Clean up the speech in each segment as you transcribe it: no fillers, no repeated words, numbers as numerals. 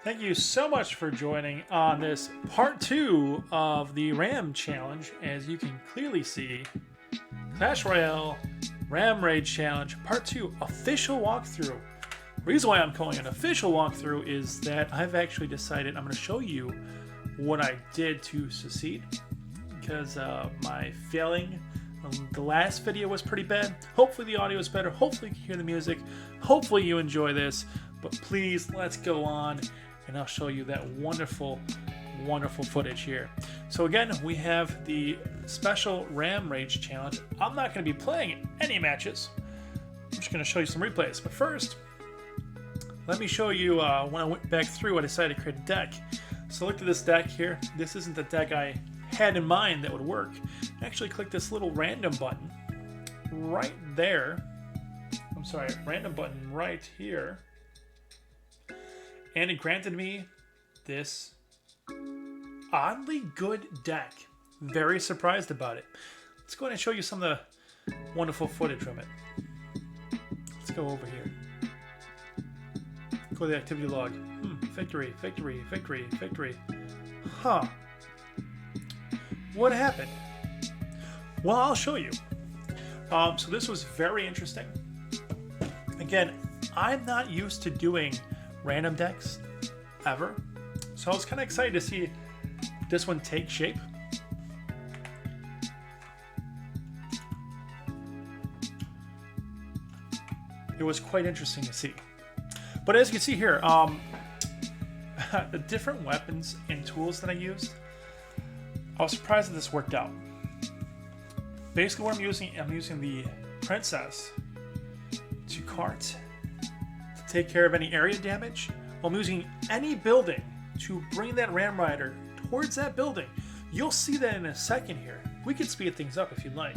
Thank you so much for joining on this part 2 of the Ram Challenge. As you can clearly see, Clash Royale Ram Raid Challenge Part 2 official walkthrough. The reason why I'm calling it an official walkthrough is that I've actually decided I'm going to show you what I did to succeed, because my failing the last video was pretty bad. Hopefully the audio is better. Hopefully you can hear the music. Hopefully you enjoy this. But please, let's go on and I'll show you that wonderful, wonderful footage here. So again, we have the special Ram Rage Challenge. I'm not going to be playing any matches. I'm just going to show you some replays. But first, let me show you when I went back through, I decided to create a deck. So look at this deck here. This isn't the deck I had in mind that would work. I actually click this little random button right there. I'm sorry, random button right here. And it granted me this oddly good deck. Very surprised about it. Let's go ahead and show you some of the wonderful footage from it. Let's go over here. Go to the activity log. Victory, victory, victory, victory. Huh. What happened? Well, I'll show you. So this was very interesting. Again, I'm not used to doing random decks ever, so I was kind of excited to see this one take shape. It was quite interesting to see. But as you can see here, the different weapons and tools that I used, I was surprised that this worked out. Basically what I'm using the Princess to cart to take care of any area damage. I'm using any building to bring that Ram Rider towards that building. You'll see that in a second here. We can speed things up if you'd like.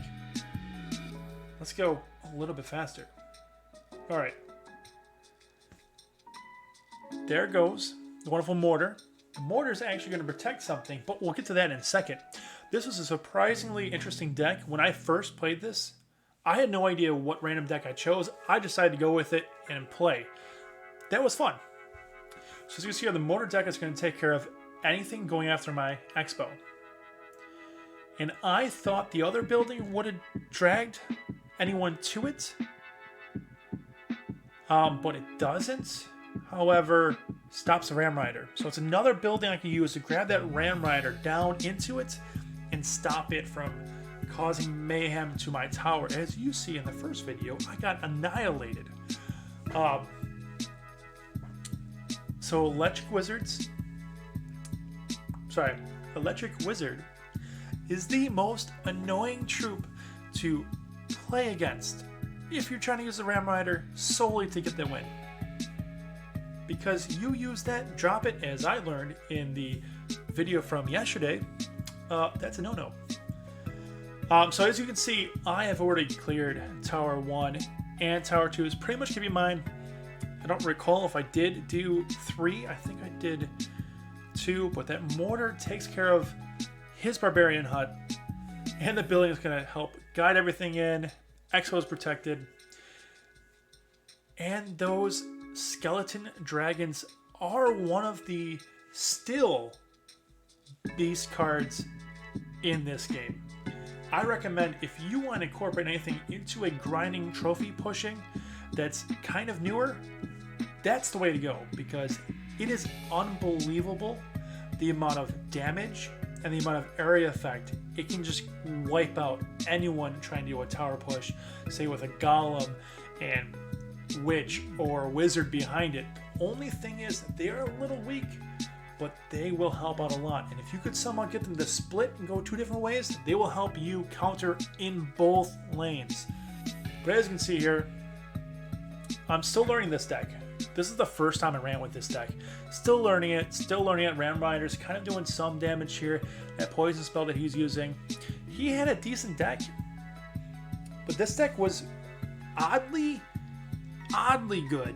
Let's go a little bit faster. Alright. There goes the wonderful mortar. The mortar is actually going to protect something, but we'll get to that in a second. This was a surprisingly interesting deck. When I first played this, I had no idea what random deck I chose. I decided to go with it and play. That was fun. So as you can see here, the mortar deck is going to take care of anything going after my Expo. And I thought the other building would have dragged anyone to it. But it doesn't. However, stops the Ram Rider. So it's another building I can use to grab that Ram Rider down into it and stop it from causing mayhem to my tower. As you see in the first video, I got annihilated. So Electric Wizard is the most annoying troop to play against if you're trying to use the Ram Rider solely to get the win. Because you use that, drop it, as I learned in the video from yesterday, that's a no-no. So as you can see, I have already cleared Tower 1 and Tower 2 is pretty much going to be mine. I don't recall if I did do 3. I think I did 2, but that mortar takes care of his Barbarian hut, and the building is going to help guide everything in. Expo is protected. And those skeleton dragons are one of the still beast cards in this game. I recommend, if you want to incorporate anything into a grinding trophy pushing that's kind of newer, that's the way to go, because it is unbelievable the amount of damage and the amount of area effect. It can just wipe out anyone trying to do a tower push, say with a golem and witch or wizard behind it. Only thing is, they are a little weak, but they will help out a lot. And if you could somehow get them to split and go 2 different ways, they will help you counter in both lanes. But as you can see here, I'm still learning this deck. This is the first time I ran with this deck. Still learning it. Ram Rider's kind of doing some damage here. That poison spell that he's using. He had a decent deck, but this deck was oddly good.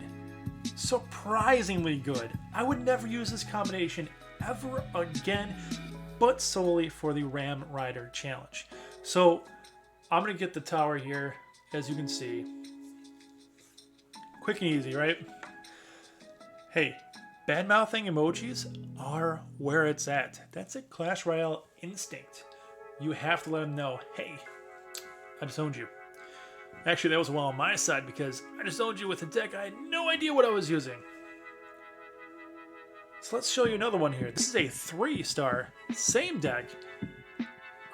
Surprisingly good. I would never use this combination ever again, but solely for the Ram Rider challenge. So I'm going to get the tower here, as you can see. quick and easy, right? Hey, bad-mouthing emojis are where it's at. That's a Clash Royale instinct. You have to let them know, hey, I just owned you. Actually, that was well on my side because I just owned you with a deck I had no idea what I was using. So let's show you another one here. This is a 3-star, same deck.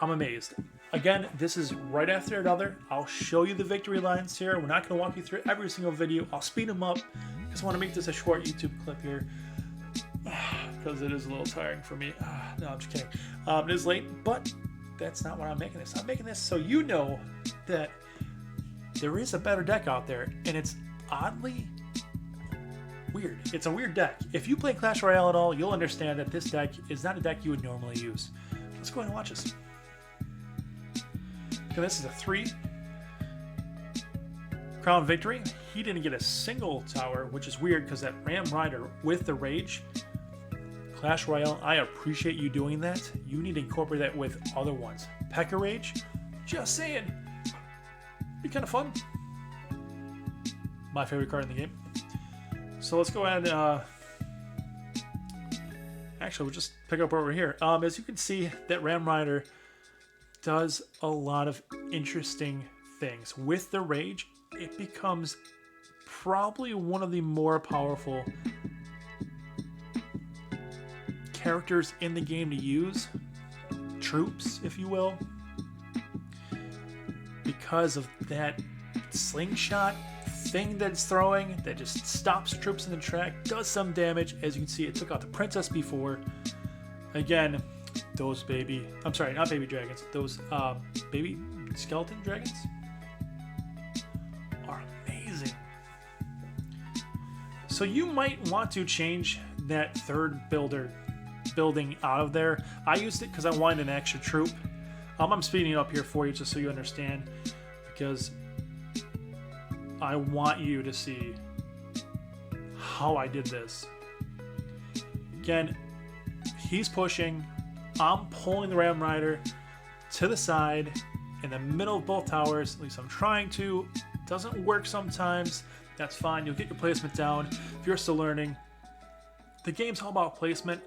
I'm amazed. Again, this is right after another. I'll show you the victory lines here. We're not going to walk you through every single video. I'll speed them up because I want to make this a short YouTube clip here because it is a little tiring for me. No, I'm just kidding. It is late, but that's not why I'm making this. I'm making this so you know that there is a better deck out there, and it's oddly weird. It's a weird deck. If you play Clash Royale at all, you'll understand that this deck is not a deck you would normally use. Let's go ahead and watch this. Okay, this is a 3 crown victory. He didn't get a single tower, which is weird because that Ram Rider with the Rage, Clash Royale, I appreciate you doing that. You need to incorporate that with other ones. P.E.K.K.A. Rage, just saying. Be kind of fun. My favorite card in the game. So let's go ahead and actually we'll just pick up over here. As you can see, that Ram Rider does a lot of interesting things. With the Rage, it becomes probably one of the more powerful characters in the game to use. Troops, if you will. Because of that slingshot thing that's throwing that just stops troops in the track, does some damage. As you can see, it took out the princess before. Again, those baby, I'm sorry, not baby dragons, those baby skeleton dragons are amazing. So you might want to change that third building out of there. I used it because I wanted an extra troop. I'm speeding it up here for you just so you understand, because I want you to see how I did this. Again, he's pushing. I'm pulling the Ram Rider to the side in the middle of both towers. At least I'm trying to. It doesn't work sometimes. That's fine. You'll get your placement down if you're still learning. The game's all about placement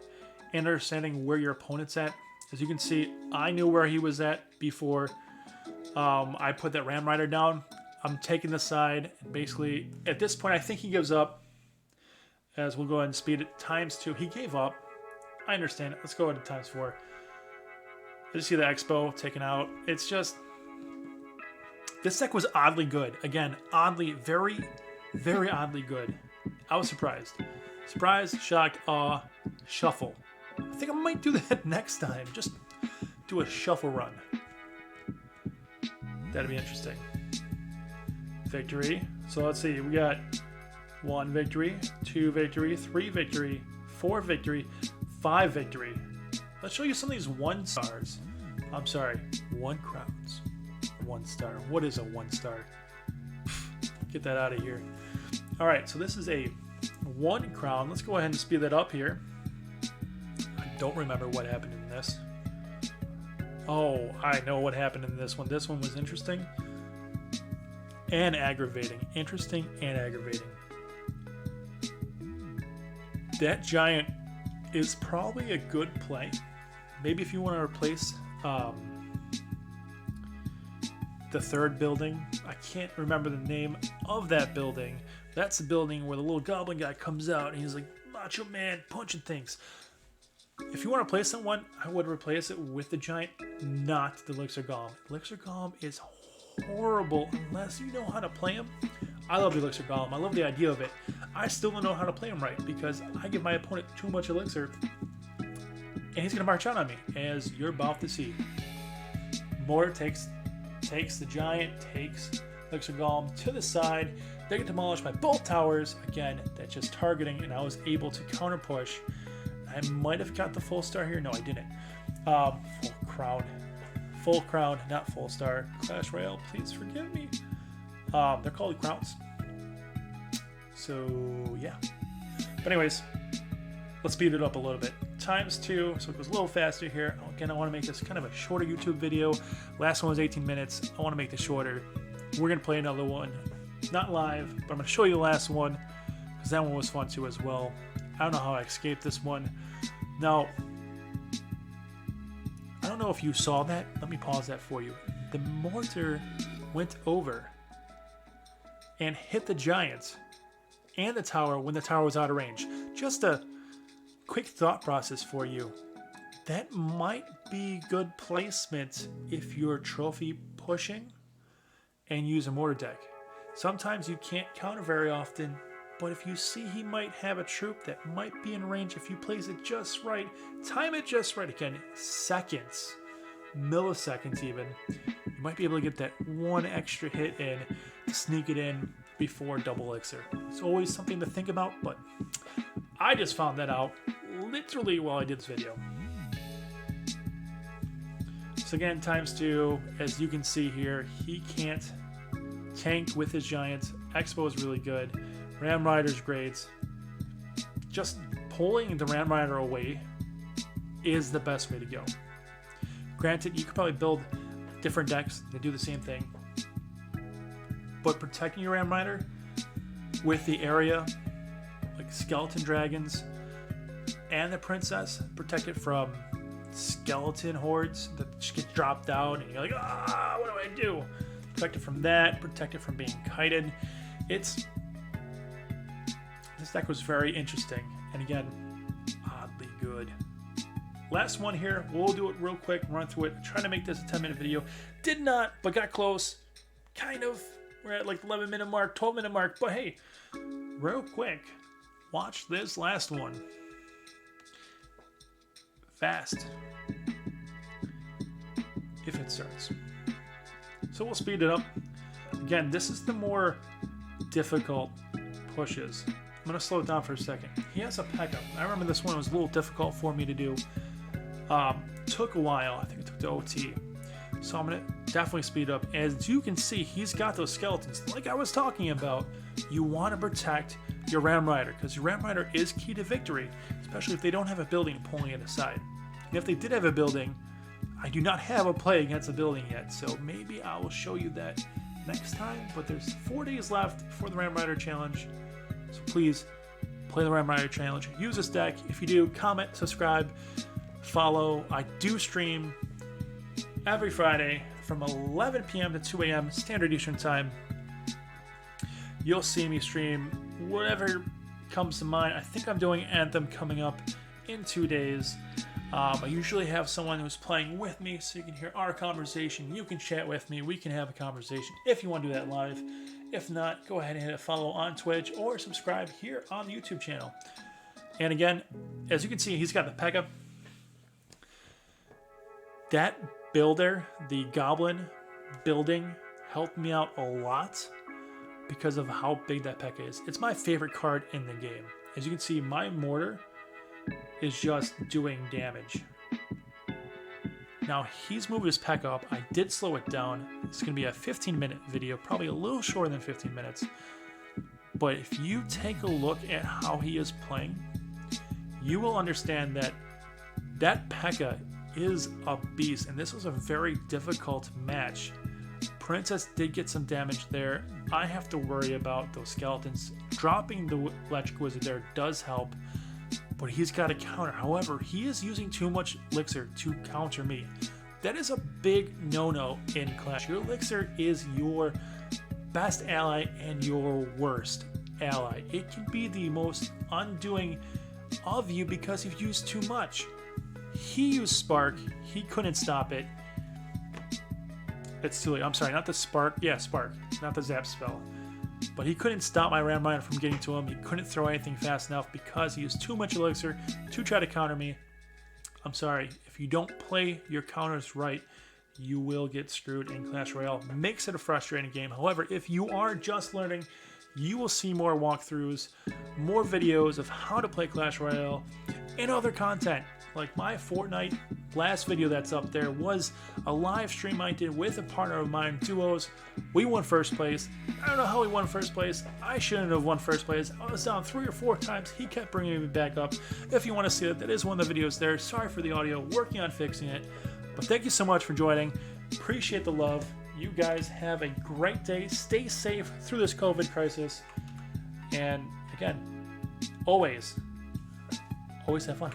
and understanding where your opponent's at. As you can see, I knew where he was at before I put that Ram Rider down. I'm taking the side, and basically, at this point, I think he gives up. As we'll go ahead and speed it ×2. He gave up. I understand it. Let's go ahead to ×4. I just see the Expo taken out. It's just... This deck was oddly good. Again, oddly, very, very oddly good. I was surprised. Surprised, shocked, awe, shuffle. I think I might do that next time. Just do a shuffle run. That'd be interesting. Victory. So let's see. We got 1 victory, 2 victory, 3 victory, 4 victory, 5 victory. Let's show you some of these 1 stars. I'm sorry, 1 crowns. 1 star. What is a 1 star? Get that out of here. All right, so this is a 1 crown. Let's go ahead and speed that up here. I don't remember what happened in this. Oh, I know what happened in this one. This one was interesting and aggravating. Interesting and aggravating. That giant is probably a good play. Maybe if you want to replace the third building. I can't remember the name of that building. That's the building where the little goblin guy comes out and he's like, Macho Man, punching things. If you want to replace someone, I would replace it with the giant, not the Elixir Golem. Elixir Golem is horrible unless you know how to play him. I love the Elixir Golem. I love the idea of it. I still don't know how to play him right because I give my opponent too much elixir and he's going to march out on me, as you're about to see. Mortar takes the giant, takes Elixir Golem to the side. They get demolished by both towers. Again, that's just targeting, and I was able to counter push. I might have got the full star here. No, I didn't. Full crown, not full star. Clash Royale, please forgive me. They're called crowns. So, yeah. But anyways, let's speed it up a little bit. ×2, so it goes a little faster here. Again, I want to make this kind of a shorter YouTube video. Last one was 18 minutes. I want to make this shorter. We're going to play another one not live, but I'm going to show you the last one because that one was fun too as well. I don't know how I escaped this one. Now, I don't know if you saw that. Let me pause that for you. The mortar went over and hit the giant and the tower when the tower was out of range. Just a quick thought process for you. That might be good placement if you're trophy pushing and use a mortar deck. Sometimes you can't counter very often, but if you see he might have a troop that might be in range, if you place it just right, time it just right, again, seconds, milliseconds even, you might be able to get that one extra hit in to sneak it in before double elixir. It's always something to think about, but I just found that out literally while I did this video. So again, ×2, as you can see here, he can't tank with his giant. Expo is really good. Ram Rider's great. Just pulling the Ram Rider away is the best way to go. Granted, you could probably build different decks that do the same thing, but protecting your Ram Rider with the area, like skeleton dragons and the princess, protect it from skeleton hordes that just get dropped down and you're like, ah, what do I do? Protect it from that, protect it from being kited. This deck was very interesting, and again, oddly good. Last one here, we'll do it real quick, run through it, try to make this a 10-minute video. Did not, but got close. Kind of. We're at like 11-minute mark, 12-minute mark, but hey, real quick, watch this last one. Fast. If it starts. So we'll speed it up. Again, this is the more difficult pushes. I'm going to slow it down for a second. He has a P.E.K.K.A. I remember this one was a little difficult for me to do. Took a while. I think it took the OT. So I'm going to definitely speed up. As you can see, he's got those skeletons. Like I was talking about, you want to protect your Ram Rider, because your Ram Rider is key to victory, especially if they don't have a building pulling it aside. And if they did have a building, I do not have a play against a building yet, so maybe I will show you that next time. But there's 4 days left for the Ram Rider challenge, so please play the Ram Rider challenge. Use this deck. If you do, comment, subscribe, follow. I do stream every Friday from 11 p.m. to 2 a.m. Standard Eastern Time. You'll see me stream whatever comes to mind. I think I'm doing Anthem coming up in 2 days. I usually have someone who's playing with me, so you can hear our conversation. You can chat with me. We can have a conversation if you want to do that live. If not, go ahead and hit a follow on Twitch or subscribe here on the YouTube channel. And again, as you can see, he's got the P.E.K.K.A. That builder, the goblin building, helped me out a lot because of how big that P.E.K.K.A. is. It's my favorite card in the game. As you can see, my mortar is just doing damage. Now he's moved his P.E.K.K.A. up. I did slow it down. It's going to be a 15-minute video, probably a little shorter than 15 minutes. But if you take a look at how he is playing, you will understand that that P.E.K.K.A. is a beast, and this was a very difficult match. Princess did get some damage there. I have to worry about those skeletons. Dropping the Electric Wizard there does help, but he's got to counter. However, he is using too much elixir to counter me. That is a big no-no in Clash. Your elixir is your best ally and your worst ally. It can be the most undoing of you because you've used too much. He used Spark. He couldn't stop it. It's too late. I'm sorry, not the Spark. Yeah, Spark. Not the Zap spell. But he couldn't stop my Ram Rider from getting to him. He couldn't throw anything fast enough because he used too much elixir to try to counter me. I'm sorry. If you don't play your counters right, you will get screwed in Clash Royale. Makes it a frustrating game. However, if you are just learning, you will see more walkthroughs, more videos of how to play Clash Royale, and other content. Like my Fortnite last video that's up there was a live stream I did with a partner of mine, Duos. We won first place. I don't know how we won first place. I shouldn't have won first place. I was down 3 or 4 times. He kept bringing me back up. If you want to see it, that is one of the videos there. Sorry for the audio. Working on fixing it. But thank you so much for joining. Appreciate the love. you guys have a great day. Stay safe through this COVID crisis. And again, always have fun.